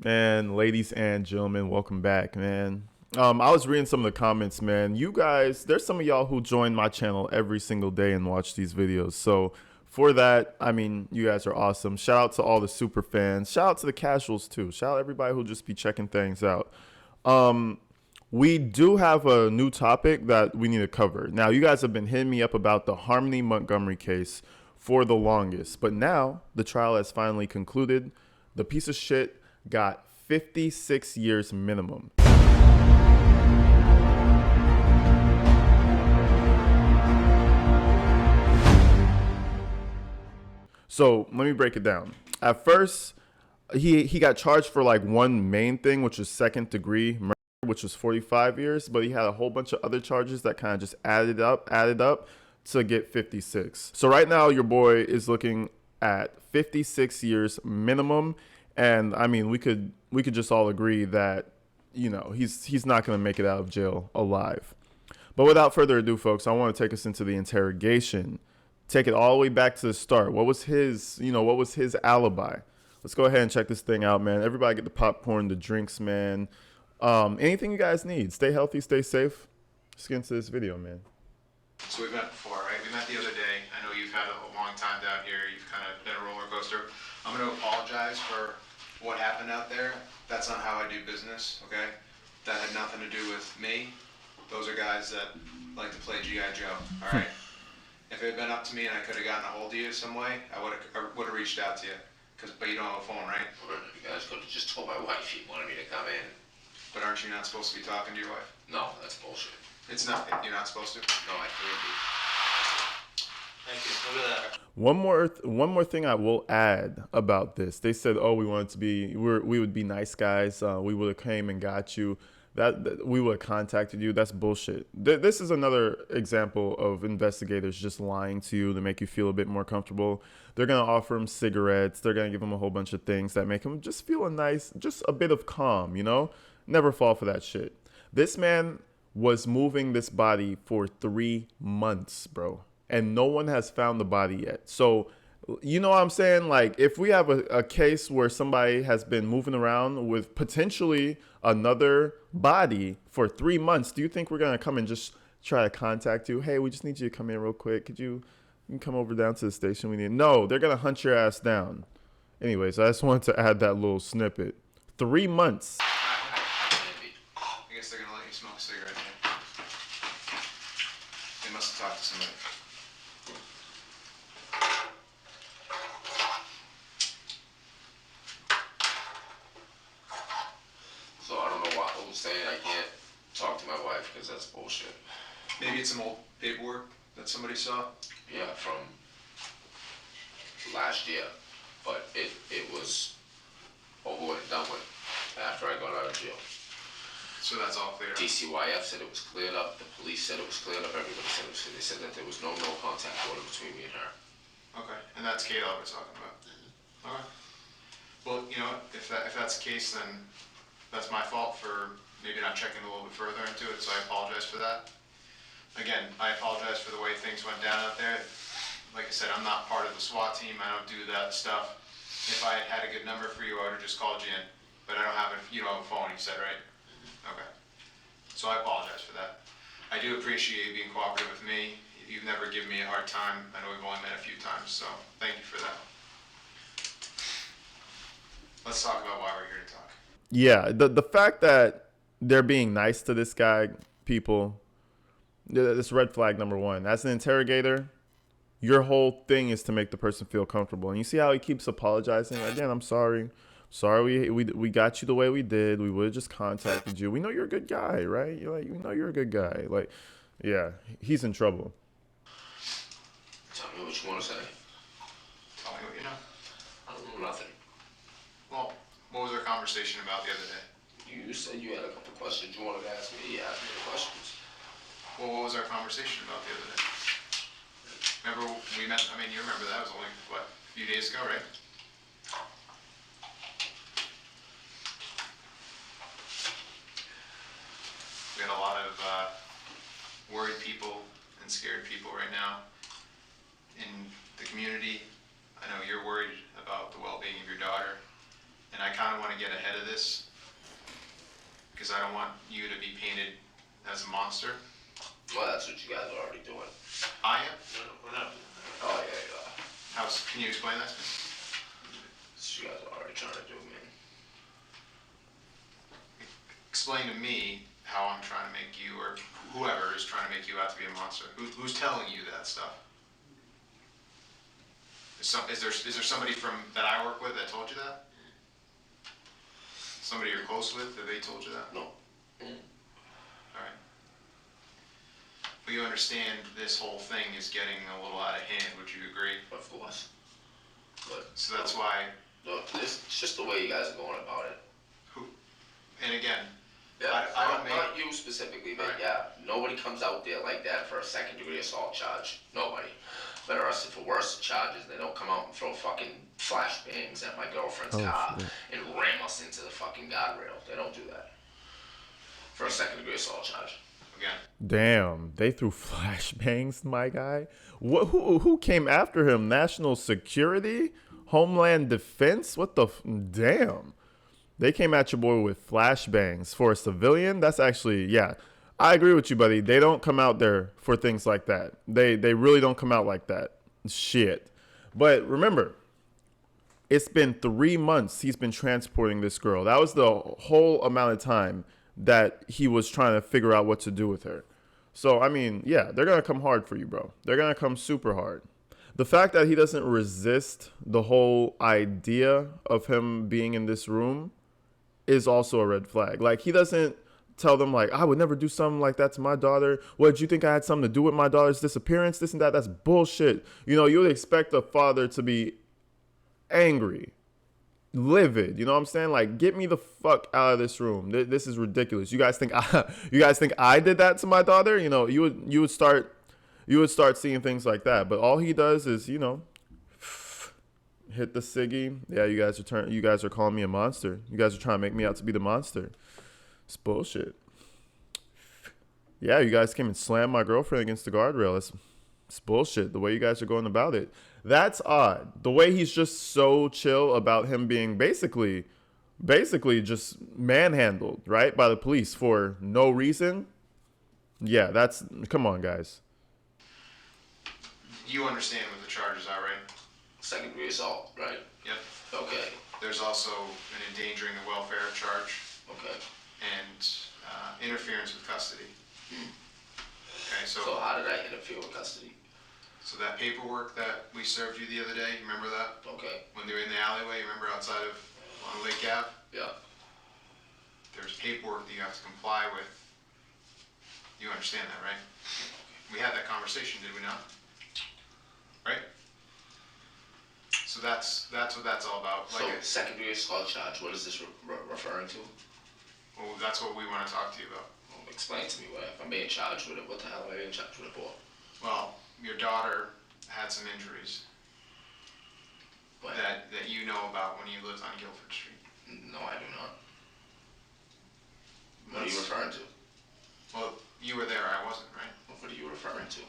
And ladies and gentlemen, welcome back, man. I was reading some of the comments, man. You guys, there's some of y'all who join my channel every single day and watch these videos. So for that, I mean, you guys are awesome. Shout out to all the super fans. Shout out to the casuals too. Shout out everybody who just be checking things out. Um, we do have a new topic that we need to cover. Now, you guys have been hitting me up about the Harmony Montgomery case for the longest, but now the trial has finally concluded. The piece of shit got 56 years minimum. So let me break it down. At first, he got charged for like one main thing, which was second degree murder, which was 45 years, but he had a whole bunch of other charges that kind of just added up to get 56. So right now, your boy is looking at 56 years minimum, and I mean, we could just all agree that he's not going to make it out of jail alive. But without further ado, folks, I want to take us into the interrogation. Take it all the way back to the start. What was his alibi? Let's go ahead and check this thing out, man. Everybody get the popcorn, the drinks, man. Anything you guys need. Stay healthy, stay safe. Let's get into this video, man. So we met before, right? We met the other day. I know you've had a long time down here. You've kind of been a roller coaster. I'm going to apologize for what happened out there. That's not how I do business, okay? That had nothing to do with me. Those are guys that like to play G.I. Joe, all right? If it had been up to me and I could have gotten a hold of you some way, I would have reached out to you. But you don't have a phone, right? Well, you guys could have just told my wife you wanted me to come in. But aren't you not supposed to be talking to your wife? No, that's bullshit. It's not. You're not supposed to? No, I couldn't be. Thank you. Look at that. One more thing I will add about this. They said, "Oh, we would be nice guys. We would have came and got you. That we would have contacted you." That's bullshit. This is another example of investigators just lying to you to make you feel a bit more comfortable. They're gonna offer him cigarettes. They're gonna give him a whole bunch of things that make him just feel just a bit of calm. Never fall for that shit. This man was moving this body for 3 months, bro, and no one has found the body yet. So, you know what I'm saying? Like, if we have a case where somebody has been moving around with potentially another body for 3 months, do you think we're going to come and just try to contact you? Hey, we just need you to come in real quick. You can come over down to the station. We need. No, they're going to hunt your ass down. Anyways, I just wanted to add that little snippet. 3 months. I guess they're going to let you smoke a cigarette here. They must have talked to somebody. So I don't know why I'm saying I can't talk to my wife because that's bullshit. Maybe it's some old paperwork that somebody saw. Yeah, from last year, but it was over and done with after I got out of jail. So that's all clear. DCYF said it was cleared up. The police said it was cleared up. Everybody said it was. They said that there was no contact order between me and her. Okay, and that's Kayla we're talking about. Okay. Well, you know what? If that's the case, then that's my fault for maybe not checking a little bit further into it. So I apologize for that. Again, I apologize for the way things went down out there. Like I said, I'm not part of the SWAT team. I don't do that stuff. If I had had a good number for you, I would have just called you in. But I don't have it. You don't have a phone, you said, right? Okay. So I apologize for that. I do appreciate you being cooperative with me. You've never given me a hard time. I know we've only met a few times, so thank you for that. Let's talk about why we're here to talk. Yeah, the fact that they're being nice to this guy, people, this red flag number one. As an interrogator, your whole thing is to make the person feel comfortable. And you see how he keeps apologizing? Again, I'm sorry. Sorry we got you the way we did. We would have just contacted you. We know you're a good guy, right? We know you're a good guy. Like, yeah, he's in trouble. Tell me what you want to say. Tell me what you know. I don't know nothing. Well, what was our conversation about the other day? You said you had a couple questions you wanted to ask me. You asked me the questions. Well, what was our conversation about the other day? Remember we met, I mean, you remember that was only, what, a few days ago, right? We had a lot of worried people and scared people right now in the community. I know you're worried about the well-being of your daughter, and I kind of want to get ahead of this because I don't want you to be painted as a monster. Well, that's what you guys are already doing. I am? We're not. Oh, yeah. Can you explain that to me? That's what you guys are already trying to do, man. Explain to me how I'm trying to make you, or whoever is trying to make you out to be a monster. Who's telling you that stuff? Is there somebody that I work with that told you that? Somebody you're close with, that they told you that? No. Alright. But you understand this whole thing is getting a little out of hand, would you agree? Of course. But So that's why, look, it's just the way you guys are going about it. and again, Yeah, I don't not you specifically, but Right. yeah, nobody comes out there like that for a second-degree assault charge. Nobody. But arrested for worse charges, they don't come out and throw fucking flashbangs at my girlfriend's car and ram us into the fucking guardrail. They don't do that for a second-degree assault charge. again, Damn, they threw flashbangs, my guy. Who came after him? National Security? Homeland Defense? What the? Damn. They came at your boy with flashbangs for a civilian. That's actually, yeah. I agree with you, buddy. They don't come out there for things like that. They really don't come out like that. Shit. But remember, it's been 3 months he's been transporting this girl. That was the whole amount of time that he was trying to figure out what to do with her. So, I mean, yeah, they're going to come hard for you, bro. They're going to come super hard. The fact that he doesn't resist the whole idea of him being in this room is also a red flag. Like, he doesn't tell them, like, I would never do something like that to my daughter. What, did you think I had something to do with my daughter's disappearance? This and that. That's bullshit. You know, you would expect a father to be angry, livid. You know what I'm saying? Like, get me the fuck out of this room. This is ridiculous. You guys think I did that to my daughter? You know, you would start seeing things like that. But all he does is, you know, hit the ciggy. Yeah, you guys are calling me a monster. You guys are trying to make me out to be the monster. It's bullshit. Yeah, you guys came and slammed my girlfriend against the guardrail. It's bullshit. The way you guys are going about it. That's odd. The way he's just so chill about him being basically just manhandled, right, by the police for no reason. Yeah, come on, guys. you understand what the charges are, right? Second-degree assault, right? Yep. Okay. There's also an endangering the welfare charge Okay. and interference with custody. Okay, So how did I interfere with custody? So that paperwork that we served you the other day, you remember that? Okay. When they were in the alleyway, you remember outside of on Lake Ave? Yeah. There's paperwork that you have to comply with. You understand that, right? We had that conversation, did we not? Right? So that's what that's all about. So second-degree assault charge, what is this referring to? Well, that's what we want to talk to you about. Well, explain to me what if I'm being charged with it. What the hell am I being charged with it for? Well, your daughter had some injuries What? that you know about when you lived on Guilford Street. No, I do not. What are you referring to? Well, you were there, I wasn't, right? What are you referring to?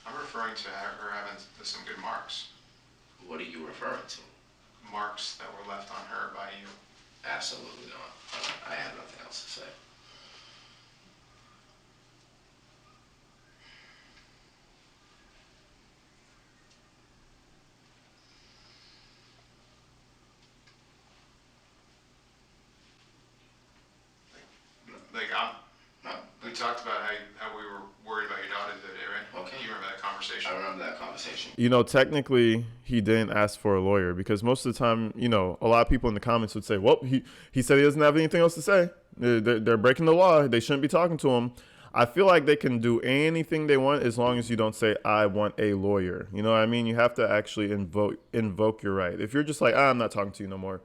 I'm referring to her having some good marks. What are you referring to? Marks that were left on her by you. Absolutely not. I have nothing else to say. Like, No. we talked about how we were worried about your daughter the other day, right? Okay. You remember that conversation? I remember that conversation. You know, technically, he didn't ask for a lawyer because most of the time, you know, a lot of people in the comments would say, well, he said he doesn't have anything else to say. They're breaking the law. They shouldn't be talking to him. I feel like they can do anything they want as long as you don't say, I want a lawyer. You know what I mean? You have to actually invoke your right. If you're just like, I'm not talking to you no more,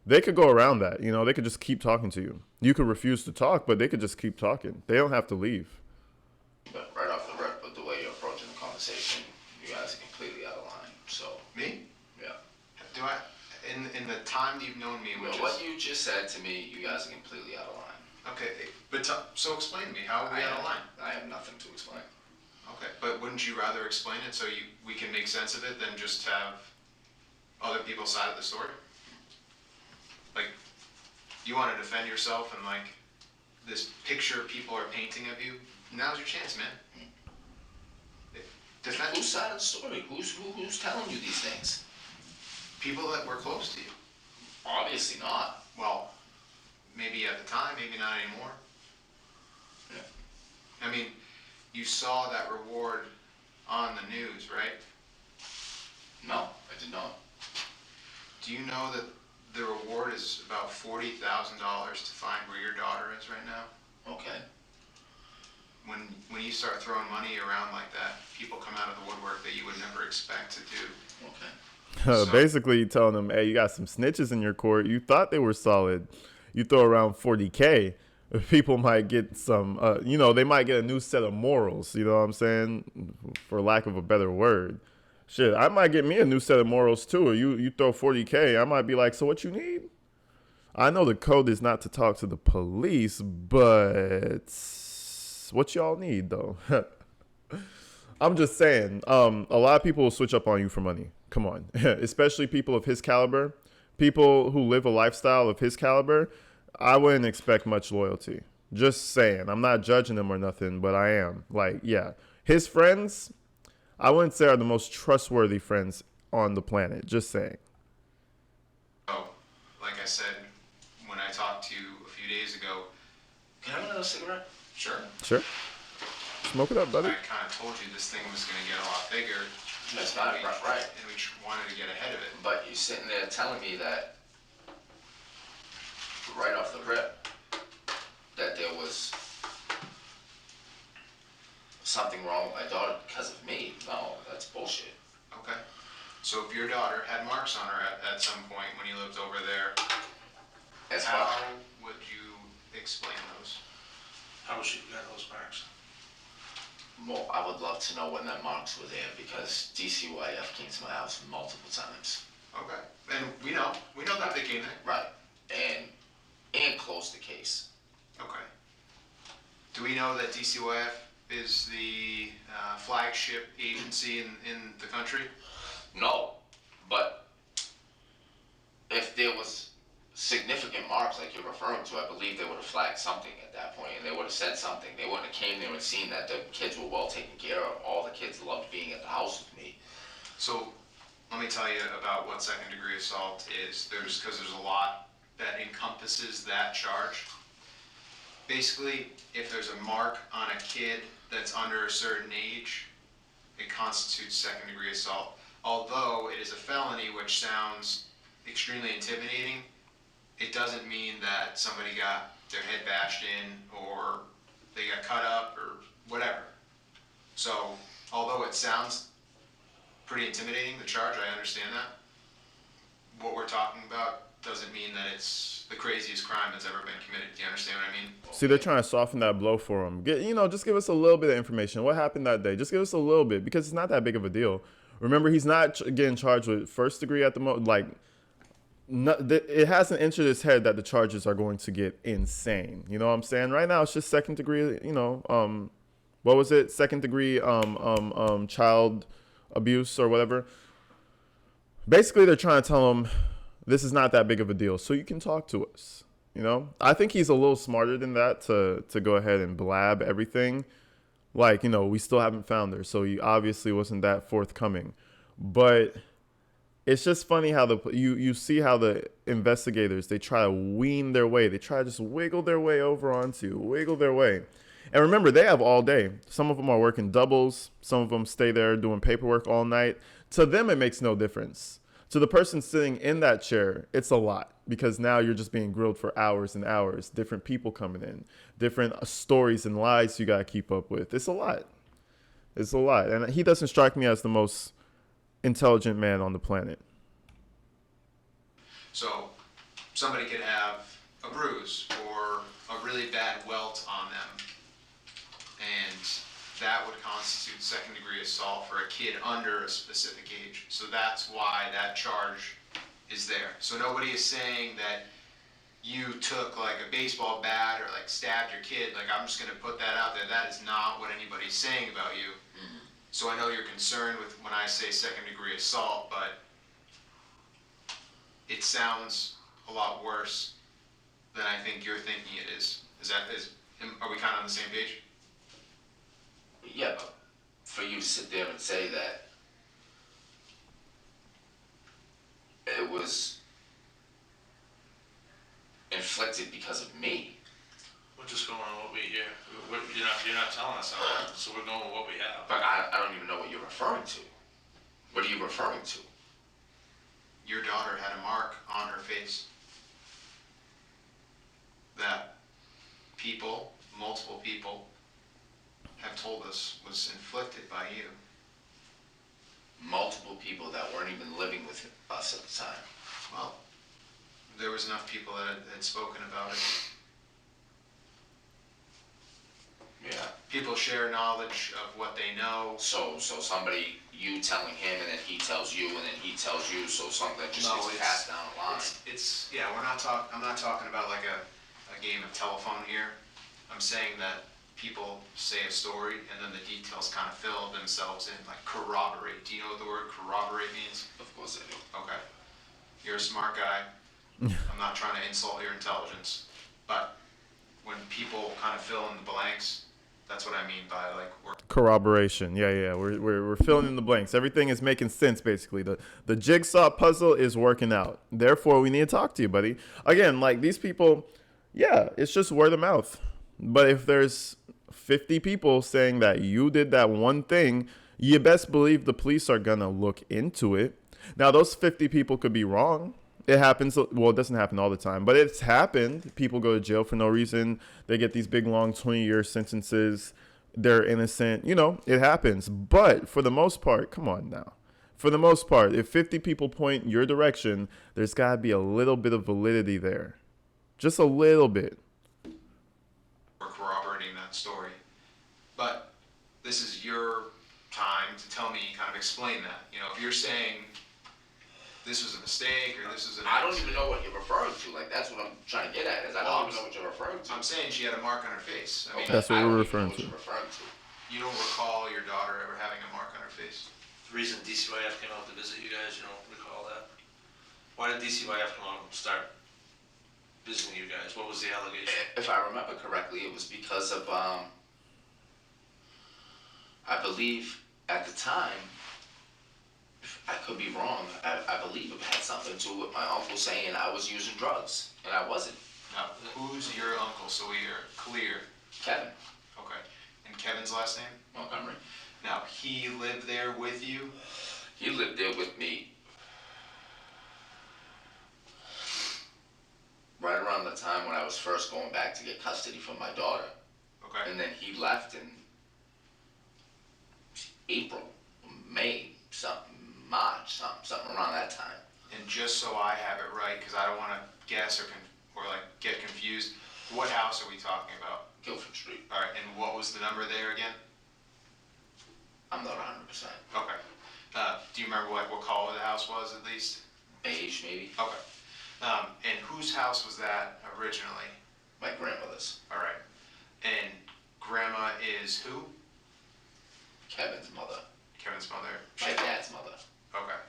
they could go around that. You know, they could just keep talking to you. You could refuse to talk, but they could just keep talking. They don't have to leave. But right off the rip, with the way you're approaching the conversation, you guys are completely out of line. So, Me? yeah. Do I? In the time that you've known me, which What is you just said to me, you guys are completely out of line. okay, but so explain to me how are we out of line? I have nothing to explain. Okay, but wouldn't you rather explain it so we can make sense of it than just have other people's side of the story? like, you want to defend yourself and like this picture people are painting of you, now's your chance, man. Defend Whose side of the story? Who's telling you these things? people that were close to you. Obviously not. Well, maybe at the time, maybe not anymore. Yeah. I mean, you saw that reward on the news, right? No, I did not. Do you know that the reward is about $40,000 to find where your daughter is right now? Okay. When you start throwing money around like that, people come out of the woodwork that you would never expect to do. Okay. So- Basically telling them, hey, you got some snitches in your court. You thought they were solid. You throw around 40K, people might get some, they might get a new set of morals. You know what I'm saying? For lack of a better word. Shit, I might get me a new set of morals too. You throw 40K, I might be like, so what you need? I know the code is not to talk to the police, but what y'all need though? I'm just saying, a lot of people will switch up on you for money. Come on. Especially people of his caliber, people who live a lifestyle of his caliber. I wouldn't expect much loyalty. Just saying. I'm not judging him or nothing, but I am. Like, yeah. His friends, I wouldn't say are the most trustworthy friends on the planet. Just saying. Oh, like I said, when I talked to you a few days ago, Can I have another cigarette? sure, Sure. Smoke it up, buddy. I kind of told you this thing was going to get a lot bigger. That's not right. And we wanted to get ahead of it. But you're sitting there telling me that right off the rip that there was something wrong with my daughter because of me. No, that's bullshit. Okay. So if your daughter had marks on her at some point when you lived over there, As how far would you explain those? How was she got those marks? well, I would love to know when that marks were there because DCYF came to my house multiple times. Okay. And we know that they came there. Right. And closed the case. Okay. Do we know that DCYF is the flagship agency in the country? No, but if there was significant marks like you're referring to, I believe they would have flagged something at that point, and they would have said something. They wouldn't have came there and seen that the kids were well taken care of. All the kids loved being at the house with me. So let me tell you about what second degree assault is. Because there's a lot that encompasses that charge. Basically, if there's a mark on a kid that's under a certain age, it constitutes second degree assault. Although it is a felony, which sounds extremely intimidating, it doesn't mean that somebody got their head bashed in or they got cut up or whatever. So, although it sounds pretty intimidating, the charge, I understand that. What we're talking about doesn't mean that it's the craziest crime that's ever been committed. Do you understand what I mean? See, they're trying to soften that blow for him. Just give us a little bit of information. What happened that day? Just give us a little bit because it's not that big of a deal. Remember, he's not getting charged with first degree at the moment. Like, it hasn't entered his head that the charges are going to get insane. You know what I'm saying? Right now, it's just second degree. What was it? Second degree child abuse or whatever. Basically, they're trying to tell him this is not that big of a deal, so you can talk to us. I think he's a little smarter than that to go ahead and blab everything. Like, we still haven't found her, so he obviously wasn't that forthcoming. But it's just funny how you see how the investigators, they try to wean their way. They try to just wiggle their way wiggle their way. And remember, they have all day. Some of them are working doubles. Some of them stay there doing paperwork all night. To them, it makes no difference. To the person sitting in that chair, it's a lot because now you're just being grilled for hours and hours. Different people coming in, different stories and lies you got to keep up with. It's a lot. It's a lot. And he doesn't strike me as the most intelligent man on the planet. So somebody could have a bruise or a really bad welt on them, and that would constitute second degree assault for a kid under a specific age. So that's why that charge is there. So nobody is saying that you took like a baseball bat or like stabbed your kid. Like, I'm just going to put that out there. That is not what anybody's saying about you. So I know you're concerned with when I say second degree assault, but it sounds a lot worse than I think you're thinking it is. Are we kind of on the same page? Yeah, but for you to sit there and say that it was inflicted because of me. We're just going on what we hear. You're not telling us how it happened, so we're going with what we have. But I don't even know what you're referring to. What are you referring to? Your daughter had a mark on her face that multiple people, have told us was inflicted by you. Multiple people that weren't even living with us at the time. Well, there was enough people that had spoken about it. Yeah. People share knowledge of what they know. So somebody, you telling him, and then he tells you, and then he tells you, so something that just gets passed down the line. I'm not talking about like a game of telephone here. I'm saying that people say a story and then the details kind of fill themselves in, like corroborate. Do you know what the word corroborate means? Of course I do. Okay. You're a smart guy. I'm not trying to insult your intelligence, but when people kind of fill in the blanks, that's what I mean by like Corroboration. Yeah. We're filling in the blanks. Everything is making sense, basically. The jigsaw puzzle is working out. Therefore, we need to talk to you, buddy. Again, like these people, yeah, it's just word of mouth. But if there's 50 people saying that you did that one thing, you best believe the police are going to look into it. Now, those 50 people could be wrong. It happens. Well, it doesn't happen all the time, but it's happened. People go to jail for no reason. They get these big, long 20-year sentences. They're innocent. You know, it happens. But for the most part, come on now. For the most part, if 50 people point your direction, there's got to be a little bit of validity there. Just a little bit. We're corroborating that story. But this is your time to tell me, kind of explain that. You know, if you're saying this was a mistake or this was an I don't even know what you're referring to. Like, that's what I'm trying to get at, is I don't even know what you're referring to. I'm saying she had a mark on her face. I mean, That's what we're referring to. You're referring to. you don't recall your daughter ever having a mark on her face? The reason DCYF came out to visit you guys, you don't recall that? Why did DCYF come out and start visiting you guys? What was the allegation? If I remember correctly, it was because of, I believe at the time, I could be wrong, I believe it had something to do with my uncle saying I was using drugs, and I wasn't. Now, who's your uncle so we are clear? Kevin. Okay. And Kevin's last name? Montgomery. Now, he lived there with you? He lived there with me right around the time when I was first going back to get custody from my daughter. Okay. And then he left in April, May, March, something around that time. And just so I have it right, because I don't want to guess or get confused, what house are we talking about? Guilford Street. All right, and what was the number there again? I'm not 100%. Okay. Do you remember what color the house was at least? Beige, maybe. Okay. And whose house was that originally? My grandmother's. All right. And grandma is who? Kevin's mother. Kevin's mother. My dad's mother. Okay.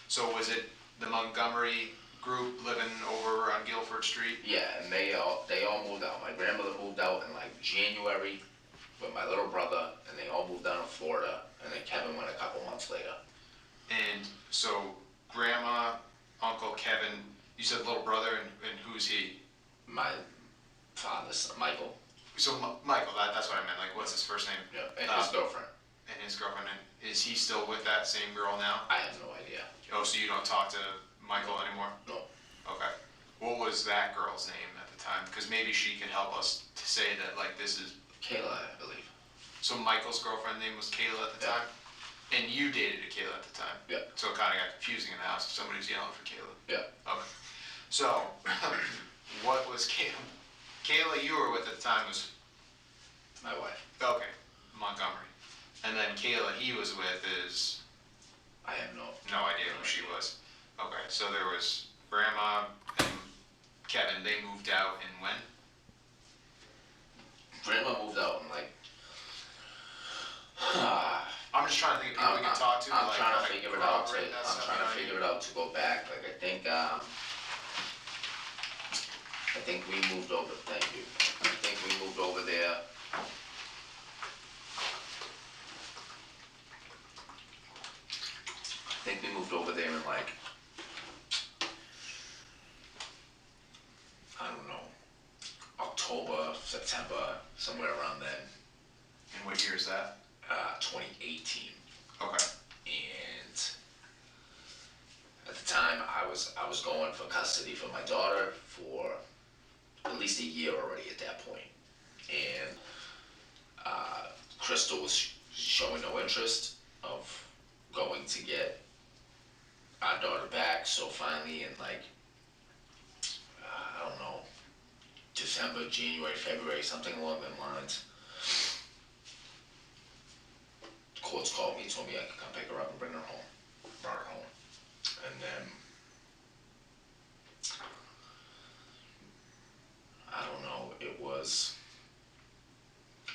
So was it the Montgomery group living over on Guilford Street? Yeah, and they all moved out. My grandmother moved out in like January with my little brother, and they all moved down to Florida, and then Kevin went a couple months later. And so grandma, uncle, Kevin, you said little brother, and who's he? My father's son, Michael. So Michael, that's what I meant. Like, what's his first name? Yeah, and his girlfriend. And his girlfriend. And is he still with that same girl now? I have no idea. Oh, so you don't talk to Michael anymore? No. Okay. What was that girl's name at the time? Because maybe she can help us to say that, like, this is... Kayla, I believe. So Michael's girlfriend name was Kayla at the time? And you dated a Kayla at the time? Yeah. So it kind of got confusing in the house if somebody's yelling for Kayla. Yeah. Okay. So, what was Kayla? Kayla you were with at the time was... My wife. Okay. Montgomery. And then Kayla he was with is... I have no idea who she was. Okay, so there was grandma and Kevin, they moved out in when? Grandma moved out in like... I'm just trying to think of people we can talk to. I'm like, trying to figure it out. corroborate that I'm stuff, trying to you know what I figure mean? it out to go back. Like I think think we moved over. Thank you. I think we moved over there. I think we moved over there in like, I don't know, October, September, somewhere around then. And what year is that? 2018. Okay. And at the time, I was going for custody for my daughter for at least a year already at that point. And Crystal was showing no interest of going to get our daughter back. So finally, in like, I don't know, December, January, February, something along those lines, the courts called me and told me I could come pick her up and bring her home. Brought her home. And then, I don't know, it was,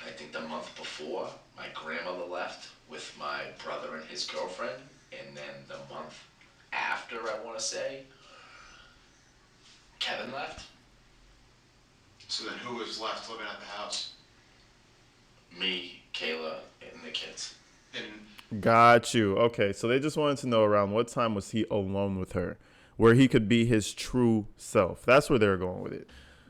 I think the month before, my grandmother left with my brother and his girlfriend. And then the month after, I want to say, Kevin left. So then who was left living at the house? Me, Kayla, and the kids. And Got you. Okay, so they just wanted to know around what time was he alone with her, where he could be his true self. That's where they're going with it.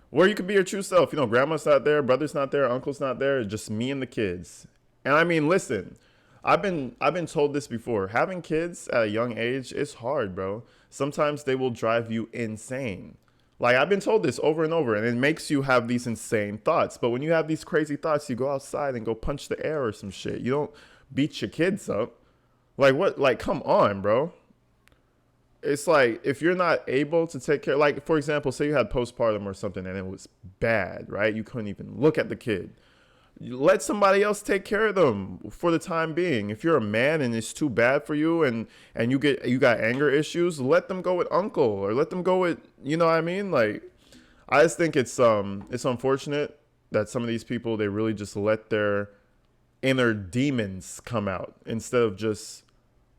Where you could be your true self. You know, grandma's not there, brother's not there, uncle's not there, just me and the kids. And I mean, listen, I've been told this before. Having kids at a young age is hard, bro. Sometimes they will drive you insane. Like, I've been told this over and over, and it makes you have these insane thoughts. But when you have these crazy thoughts, you go outside and go punch the air or some shit. You don't beat your kids up. Like, what? Like, come on, bro. It's like, if you're not able to take care, like, for example, say you had postpartum or something and it was bad, right? You couldn't even look at the kid. Let somebody else take care of them for the time being. If you're a man and it's too bad for you and you got anger issues, let them go with uncle or let them go with, you know what I mean? Like, I just think it's unfortunate that some of these people, they really just let their inner demons come out instead of just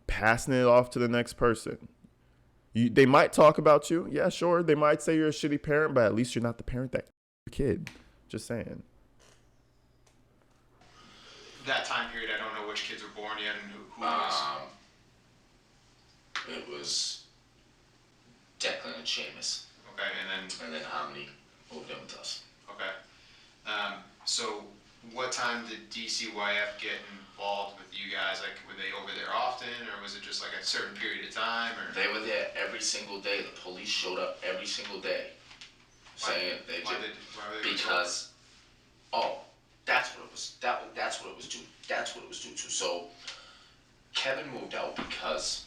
passing it off to the next person. They might talk about you. Yeah, sure. They might say you're a shitty parent, but at least you're not the parent that your kid. Just saying. that time period, I don't know which kids were born yet and who it was. It was Declan and Seamus, Okay, and then Harmony moved in with us. okay. So what time did DCYF get involved with you guys? Like, were they over there often, or was it just like a certain period of time, or? They were there every single day. The police showed up every single day, saying they Why did were they because that's what it was. That's what it was due. That's what it was due to. So Kevin moved out because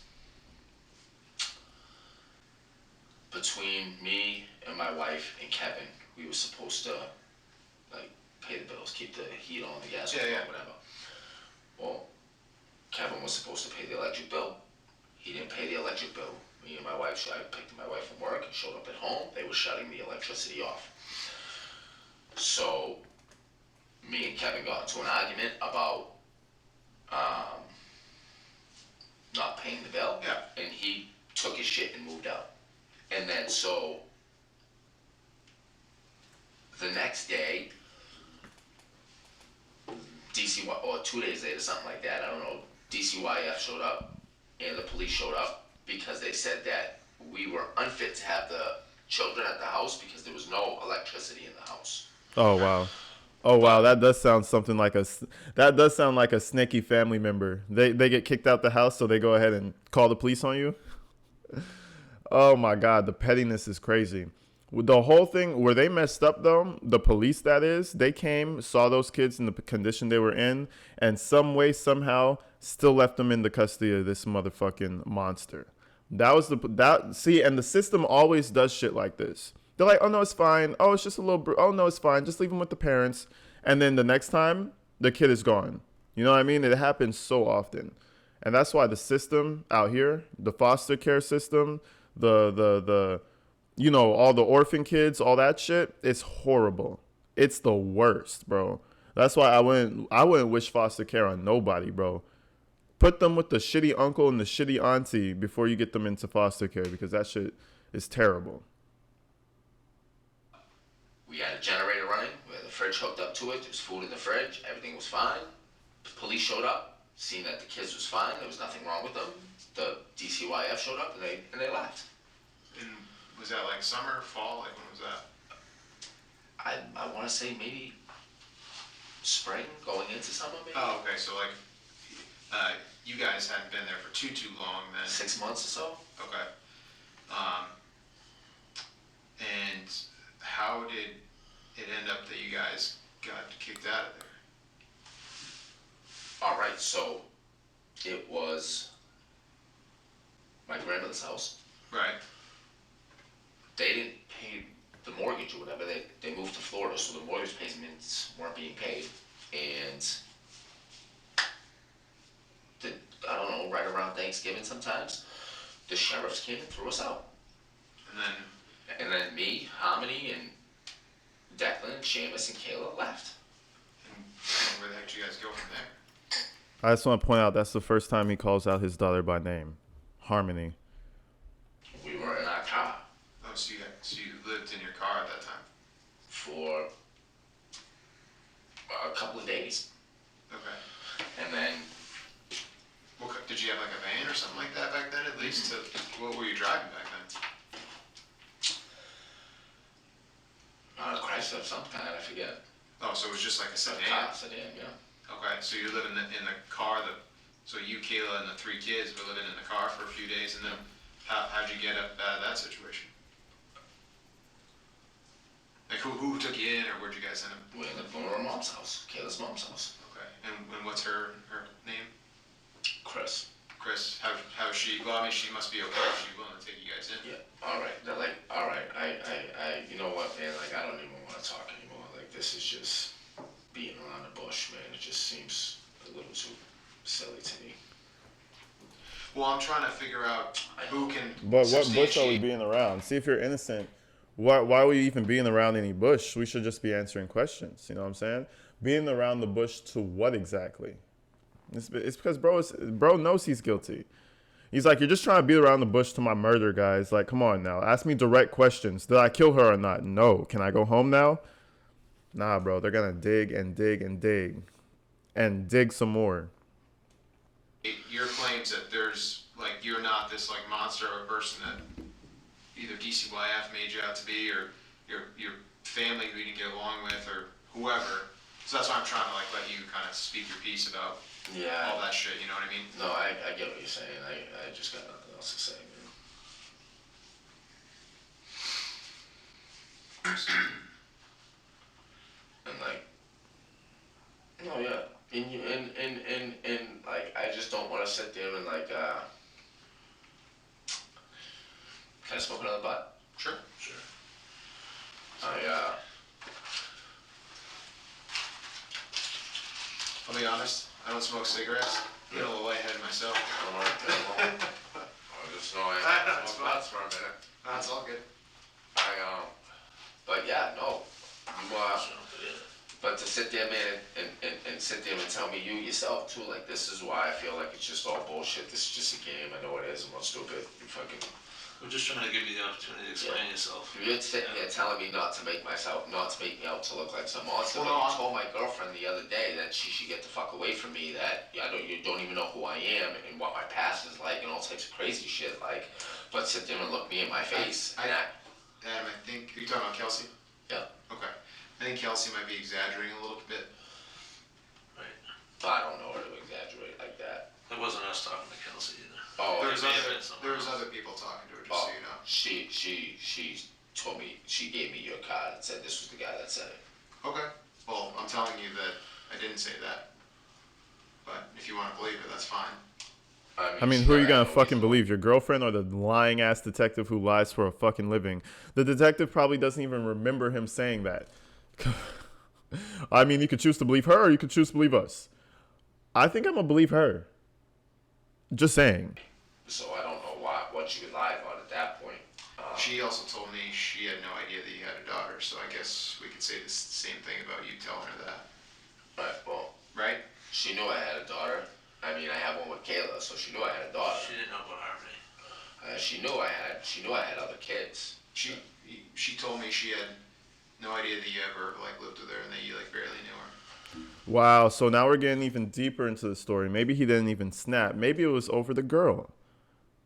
between me and my wife and Kevin, we were supposed to like pay the bills, keep the heat on, the gas on, whatever. Well, Kevin was supposed to pay the electric bill. He didn't pay the electric bill. Me and my wife, I picked my wife from work and showed up at home. They were shutting the electricity off. So me and Kevin got into an argument about not paying the bill. Yeah. And he took his shit and moved out. And then so the next day, or 2 days later, something like that, I don't know, DCYF showed up and the police showed up because they said that we were unfit to have the children at the house because there was no electricity in the house. Oh wow. Oh wow, that does sound something like a snaky family member. They get kicked out the house, so they go ahead and call the police on you. Oh my God, the pettiness is crazy. The whole thing, where they messed up though, the police that is, they came, saw those kids in the condition they were in, and some way, somehow, still left them in the custody of this motherfucking monster. See, and the system always does shit like this. They're like, oh no, it's fine. Oh, it's just a little, oh no, it's fine. Just leave them with the parents. And then the next time, the kid is gone. You know what I mean? It happens so often. And that's why the system out here, the foster care system, the you know, all the orphan kids, all that shit, it's horrible. It's the worst, bro. That's why I wouldn't wish foster care on nobody, bro. Put them with the shitty uncle and the shitty auntie before you get them into foster care, because that shit is terrible. We had a generator running. We had the fridge hooked up to it. There was food in the fridge. Everything was fine. The police showed up, seen that the kids was fine. There was nothing wrong with them. The DCYF showed up and they left. And was that like summer, fall? Like when was that? I want to say maybe spring, going into summer, maybe. Oh, okay. So like, you guys hadn't been there for too long then. 6 months or so. Okay. And how did it end up that you guys got kicked out of there? All right, so it was my grandmother's house. Right. They didn't pay the mortgage or whatever. They moved to Florida, so the mortgage payments weren't being paid. And I don't know, right around Thanksgiving sometimes, the sheriffs came and threw us out. And then me, Harmony, and Declan, Seamus, and Kayla left. And where the heck did you guys go from there? I just want to point out that's the first time he calls out his daughter by name, Harmony. We were in our car Oh, so you lived in your car at that time? for a couple of days. Okay. And then Did you have like a van or something like that back then at least? What were you driving back then? Chrysler of some kind, I forget. Oh, so it was just like a sedan? Sedan, yeah. Okay, so you live in the car, so you, Kayla, and the 3 kids were living in the car for a few days, and then how'd you get up out of that situation? Like who took you in, or where'd you guys end up? We ended up going to her mom's house, Kayla's mom's house. Okay, and what's her name? Chris. Chris, how's she? Well, I mean, she must be okay if she's willing to take you guys in. Yeah, alright, they're like, alright, I, you know what, man, like, I don't even wanna talk anymore, like, this is just beating around the bush, man, it just seems a little too silly to me. Well, I'm trying to figure out who can But what bush are we substantiate- being around? See, if you're innocent, why are we even being around any bush? We should just be answering questions. You know what I'm saying? Being around the bush to what exactly? It's because bro knows he's guilty. He's like, you're just trying to beat around the bush to my murder, guys. Like, come on now. Ask me direct questions. Did I kill her or not? No. Can I go home now? Nah, bro. They're going to dig and dig and dig. And dig some more. your claims that there's like you're not this like monster of a person that either DCYF made you out to be, or your family who you didn't get along with, or whoever. So that's why I'm trying to like let you kind of speak your piece about all that shit. You know what I mean? No, I get what you're saying. I just got nothing else to say, man. And like, no, yeah, and like, I just don't want to sit there and like, can I smoke another butt? Sure. I'll be honest. I don't smoke cigarettes. I'm a little lightheaded myself. I just know I That's smoke butts for a minute. That's all good. But yeah, no, but to sit there, man, and sit there and tell me you yourself too, like, this is why I feel like it's just all bullshit. This is just a game. I know it is. I'm not stupid. You fucking. I'm just trying to give you the opportunity to explain yourself. You're sitting there telling me not to make me out to look like some monster. Well, But no, you told my girlfriend the other day that she should get the fuck away from me. That you don't even know who I am and what my past is like and all types of crazy shit. Like, but sit there and look me in my face. Adam, I think you're talking about Kelsey. Yeah. Okay. I think Kelsey might be exaggerating a little bit. Right. I don't know her to exaggerate like that. It wasn't us talking to Kelsey either. Oh, There's may have been someone there was else. other people talking to her, just so you know. She told me, she gave me your card and said this was the guy that said it. Okay. Well, I'm telling you that I didn't say that. But if you want to believe it, that's fine. I mean, who are you gonna fucking believe? Your girlfriend or the lying ass detective who lies for a fucking living? The detective probably doesn't even remember him saying that. I mean, you could choose to believe her or you could choose to believe us. I think I'm gonna believe her. Just saying. So I don't know what she would lie about at that point. She also told me she had no idea that you had a daughter, so I guess we could say the same thing about you telling her that. Right, well, Right? she knew I had a daughter. I mean, I have one with Kayla, so she knew I had a daughter. She didn't know about Harmony. She knew I had other kids. She told me she had No idea that you ever like lived with her and that you like barely knew her. Wow, so now we're getting even deeper into the story. Maybe he didn't even snap. Maybe it was over the girl.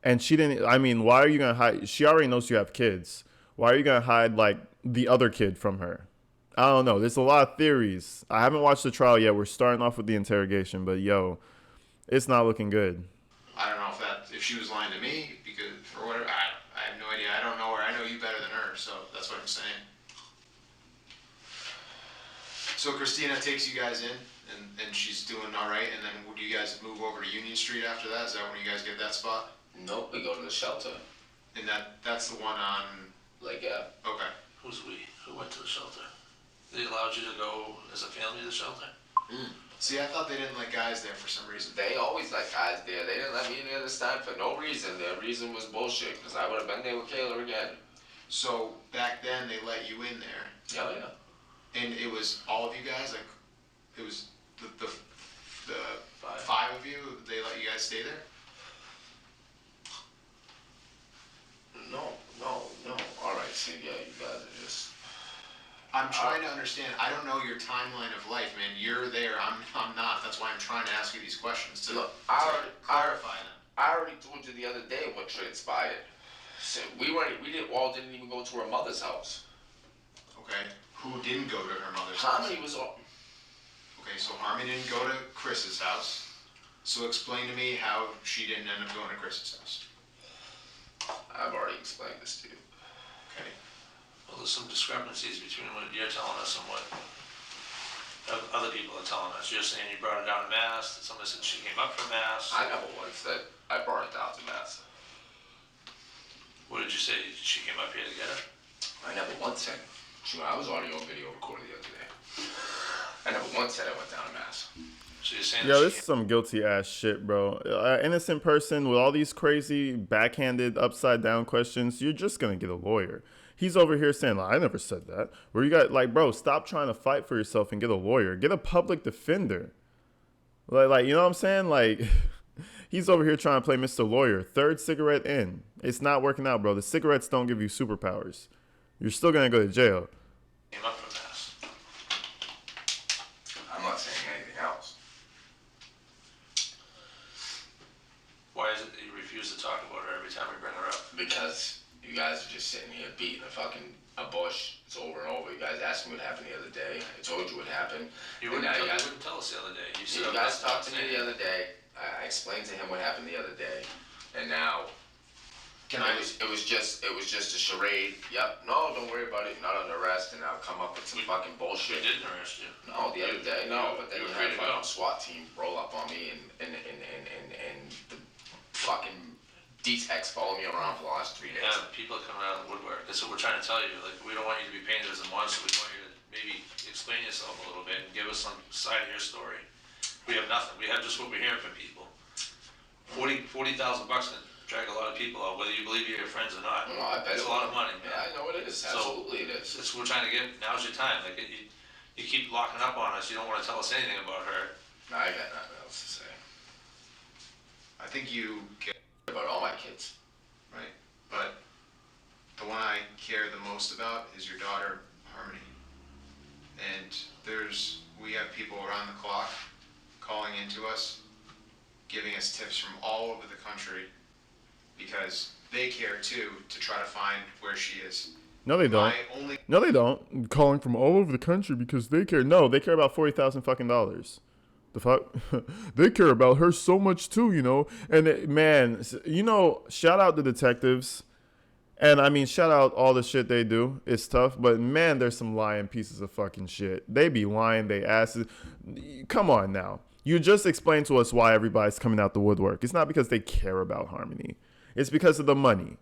And she didn't. I mean, why are you gonna hide? She already knows you have kids. Why are you gonna hide like the other kid from her? I don't know. There's a lot of theories. I haven't watched the trial yet. We're starting off with the interrogation, but yo, it's not looking good. I don't know if she was lying to me because or whatever. I have no idea. I don't know her. I know you better than her, so that's what I'm saying. So Christina takes you guys in, and she's doing all right, and then do you guys move over to Union Street after that? Is that when you guys get that spot? Nope, we go to the shelter. And that's the one on. Like, yeah. Okay. Who's we? Who went to the shelter? They allowed you to go as a family to the shelter? See, I thought they didn't let guys there for some reason. They always let guys there. They didn't let me in there this time for no reason. The reason was bullshit, because I would have been there with Kayla again. So back then they let you in there, Yeah, yeah. and it was all of you guys. Like, it was the Five. five of you. They let you guys stay there. No. All right, see, yeah, you guys are just... I'm trying to understand. I don't know your timeline of life, man. You're there. I'm not. That's why I'm trying to ask you these questions to clarify them. I already told you the other day what transpired. So didn't even go to her mother's house. Okay. Who didn't go to her mother's house? Harmony was all... Okay, so Harmony didn't go to Chris's house. So explain to me how she didn't end up going to Chris's house. I've already explained this to you. Okay. Well, there's some discrepancies between what you're telling us and what other people are telling us. You're saying you brought her down to Mass. Somebody said she came up from Mass. I never once said I brought it down to Mass. What did you say? She came up here to get her? I never once said. I was audio and video recorded the other day. I never once said I went down to Mass. So you're saying Yo, that this she is some guilty ass shit, bro. Innocent person with all these crazy backhanded upside down questions. You're just gonna get a lawyer. He's over here saying, like, I never said that. Where you got, like, bro, stop trying to fight for yourself and get a lawyer. Get a public defender. Like, you know what I'm saying? Like, he's over here trying to play Mr. Lawyer. Third cigarette in. It's not working out, bro. The cigarettes don't give you superpowers. You're still gonna go to jail. came up from Mass. I'm not saying anything else. Why is it that you refuse to talk about her every time we bring her up? Because you guys are just sitting here beating a bush. It's over and over. You guys asked me what happened the other day. I told you what happened. You And wouldn't, now you wouldn't tell us the other day. You said you guys talked to me the other day. I explained to him what happened the other day. And now it was just a charade. Yep. No, don't worry about it. You're not under arrest. And I'll come up with some fucking We bullshit. didn't arrest you. No, the other day, no. But then You you were free had a to go. fucking SWAT team roll up on me and the fucking D-Techs follow me around for the last 3 days. Yeah, people are coming out of the woodwork. That's what we're trying to tell you. Like, we don't want you to be painted as a monster. We want you to maybe explain yourself a little bit and give us some side of your story. We have nothing. We have just what we're hearing from people. $40,000 can drag a lot of people out, whether you believe you're your friends or not. No, I bet It's it a lot would. of money. Yeah, I know it is. Absolutely it is. That's what we're trying to get. Now's your time. Like, you keep locking up on us. You don't want to tell us anything about her. I got nothing else to say. I think you care, About all my kids. right? But the one I care the most about is your daughter, Harmony. And we have people around the clock calling into us, giving us tips from all over the country because they care too to try to find where she is. No, they don't. No, they don't. Calling from all over the country because they care. No, they care about $40,000 fucking dollars. The fuck? They care about her so much too, you know. And man, you know, shout out the detectives. And I mean, shout out all the shit they do. It's tough, but man, there's some lying pieces of fucking shit. They be lying, they asses. Come on now. You just explained to us why everybody's coming out the woodwork. It's not because they care about Harmony. It's because of the money.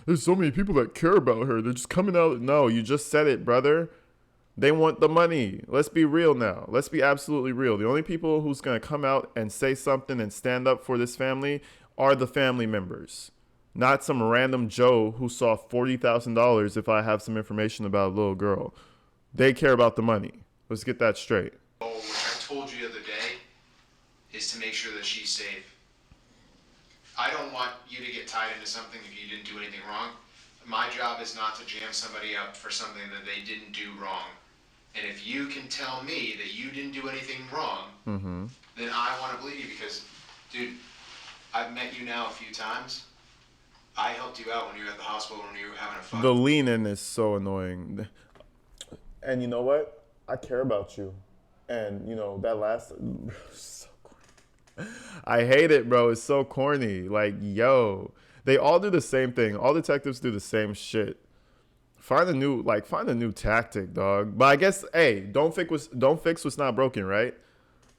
There's so many people that care about her. They're just coming out. No, you just said it, brother. They want the money. Let's be real now. Let's be absolutely real. The only people who's going to come out and say something and stand up for this family are the family members. Not some random Joe who saw $40,000 if I have some information about a little girl. They care about the money. Let's get that straight. Which I told you the other day is to make sure that she's safe. I don't want you to get tied into something if you didn't do anything wrong. My job is not to jam somebody up for something that they didn't do wrong. And if you can tell me that you didn't do anything wrong, then I want to believe you because, dude, I've met you now a few times. I helped you out when you were at the hospital when you were having a The fucking. lean in is so annoying. And you know what? I care about you. And you know that last. So corny. I hate it, bro. It's so corny. Like, yo, they all do the same thing. All detectives do the same shit. Find a new tactic, dog. But I guess, hey, don't fix what's not broken, right?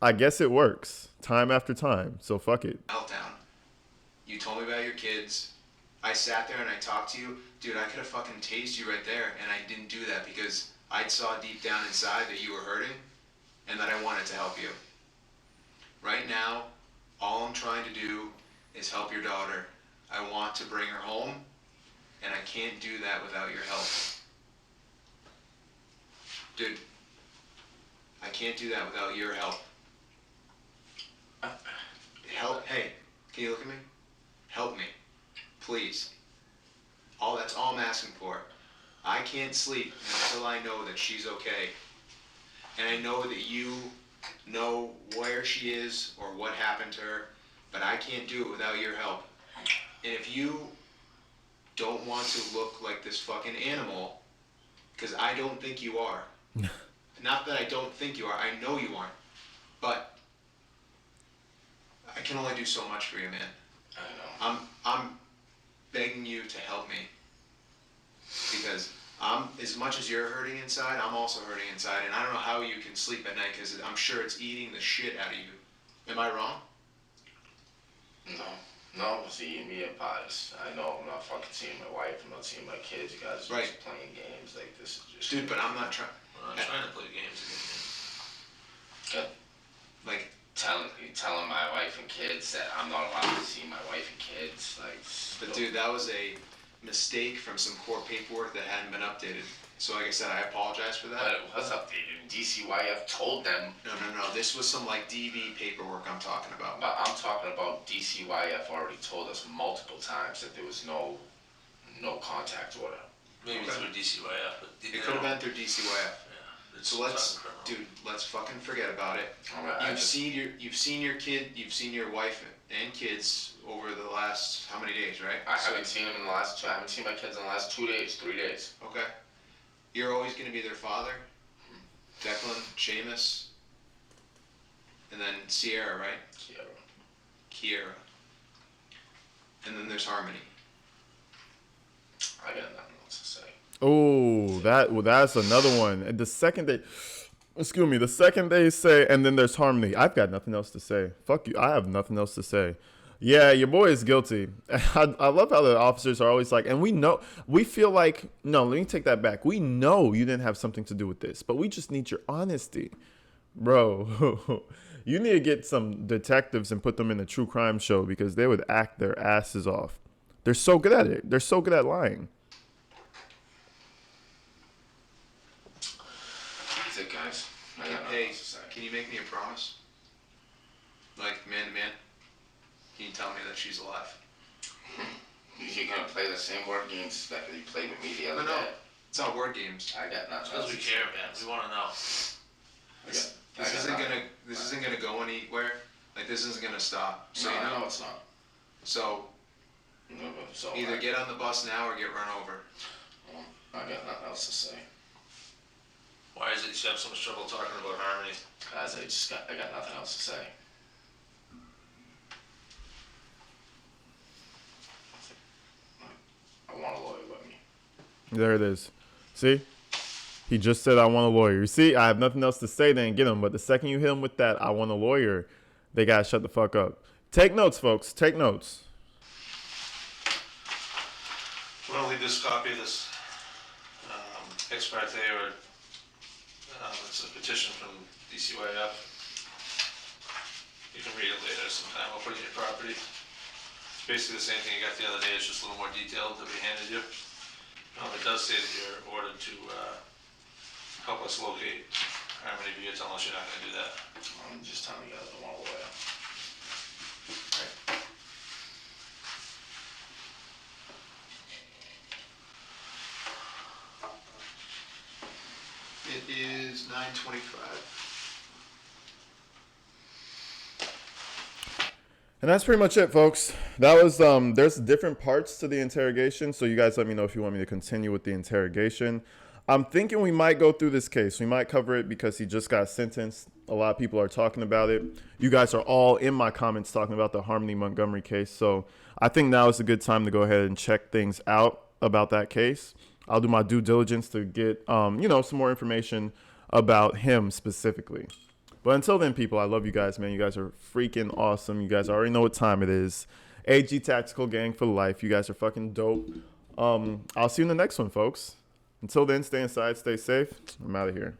I guess it works time after time. So fuck it. Meltdown. You told me about your kids. I sat there and I talked to you. Dude, I could have fucking tased you right there, and I didn't do that because I saw deep down inside that you were hurting and that I wanted to help you. Right now, all I'm trying to do is help your daughter. I want to bring her home, and I can't do that without your help. Dude, I can't do that without your help. Help, hey, can you look at me? Help me, please. That's all I'm asking for. I can't sleep until I know that she's okay. And I know that you know where she is or what happened to her, but I can't do it without your help. And if you don't want to look like this fucking animal, because I don't think you are. Not that I don't think you are, I know you aren't. But I can only do so much for you, man. I know. I'm begging you to help me. Because as much as you're hurting inside, I'm also hurting inside, and I don't know how you can sleep at night because I'm sure it's eating the shit out of you. Am I wrong? No, see, me and Pies. I know I'm not fucking seeing my wife, I'm not seeing my kids, you guys are Right. just playing games, like, this is just... Dude, but I'm not trying. We're not trying to play games again. Good. Like, telling my wife and kids that I'm not allowed to see my wife and kids, like... but dude, that was a mistake from some court paperwork that hadn't been updated. So like I said, I apologize for that. But it was updated. DCYF told them. No. This was some like DV paperwork I'm talking about. But I'm talking about DCYF already told us multiple times that there was no contact order. Maybe Okay. through DCYF, but It could have been through DCYF. Yeah, it's So let's, criminal. dude, let's fucking forget about it. Alright, You've seen your wife and kids over the last how many days, right? I haven't seen them in the last. I haven't seen my kids in the last 2 days, 3 days. Okay. You're always gonna be their father. Declan, Seamus, and then Sierra, right? Kiera. And then there's Harmony. I got nothing else to say. Oh, that's another one. And the second they say, and then there's Harmony. I've got nothing else to say. Fuck you. I have nothing else to say. Yeah, your boy is guilty. I love how the officers are always like, and we feel like, no, let me take that back. We know you didn't have something to do with this, but we just need your honesty. Bro, you need to get some detectives and put them in a true crime show because they would act their asses off. They're so good at it. They're so good at lying. That's it, guys. I got nothing Hey, else to say. can you make me a promise? Like man to man? Can you tell me that she's alive? You're gonna play the same word games that you played with me the other No. day. It's not word games. I got nothing Because else we to say. care, man. We want to know. This I got isn't nothing. gonna go anywhere. Like this isn't gonna stop. So No, you I know know. it's not. So No, but so either get on the bus now or get run over. I got nothing else to say. Why is it you have so much trouble talking about Harmony? Guys, I got nothing else to say. I want a lawyer with me. There it is. See? He just said, I want a lawyer. You see, I have nothing else to say, then get him. But the second you hit him with that, I want a lawyer, they got to shut the fuck up. Take notes, folks. Take notes. We're going to leave this copy of this ex parte or it's a petition from DCYF. You can read it later sometime. I'll put it in your property. It's basically the same thing you got the other day. It's just a little more detailed that we handed you. It does say that you're ordered to help us locate Harmony, but you're telling us you're not going to do that. I'm just telling you guys I want a lawyer. is 9:25. And that's pretty much it, folks. That was there's different parts to the interrogation, so you guys let me know if you want me to continue with the interrogation. I'm thinking we might go through this case. We might cover it because he just got sentenced. A lot of people are talking about it. You guys are all in my comments talking about the Harmony Montgomery case, so I think now is a good time to go ahead and check things out about that case. I'll do my due diligence to get some more information about him specifically. But until then, people, I love you guys, man. You guys are freaking awesome. You guys already know what time it is. AG Tactical Gang for life. You guys are fucking dope. I'll see you in the next one, folks. Until then, stay inside, stay safe. I'm out of here.